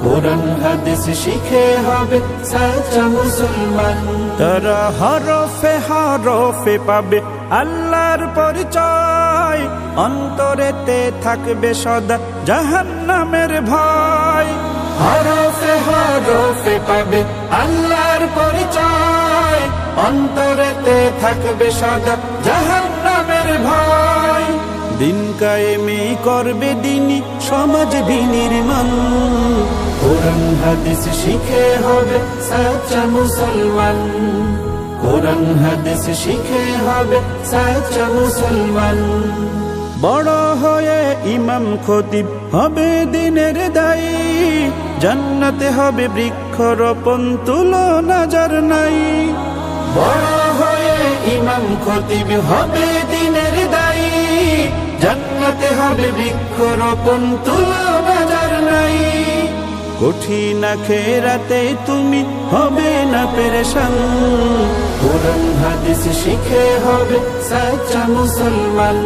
কোরআন হাদিস শিখে হবে সাচ্চা মুসলমান। তারা হরফে হরফে পাবে আল্লাহর পরিচয়, অন্তরেতে থাকবে সদা জাহান্নামের ভয়। হরফে হরফে পাবে আল্লাহর পরিচয়, অন্তরেতে থাকবে সদা জাহান্নামের ভয়। দিন কায়েমে করবে দিনী সমাজ বিনির্মাণ, কোরআন হাদিস শিখে হবে সাচ্চা মুসলমান। কোরআন হাদিস শিখে হবে সাচ্চা মুসলমান। বড় হয়ে ইমাম খতিব হবে দিনের দায়ী, জান্নাতে হবে বৃক্ষরোপণ তুলনা যার নাই। বড় হয়ে ইমাম খতিব হবে দিনের দায়ী, জান্নাতে হবে বৃক্ষরোপণ তুলনা যার নাই। কঠিন আখিরাতে তুমি হবে না পেরেশান, কোরআন হাদিস শিখে হবে সাচ্চা মুসলমান।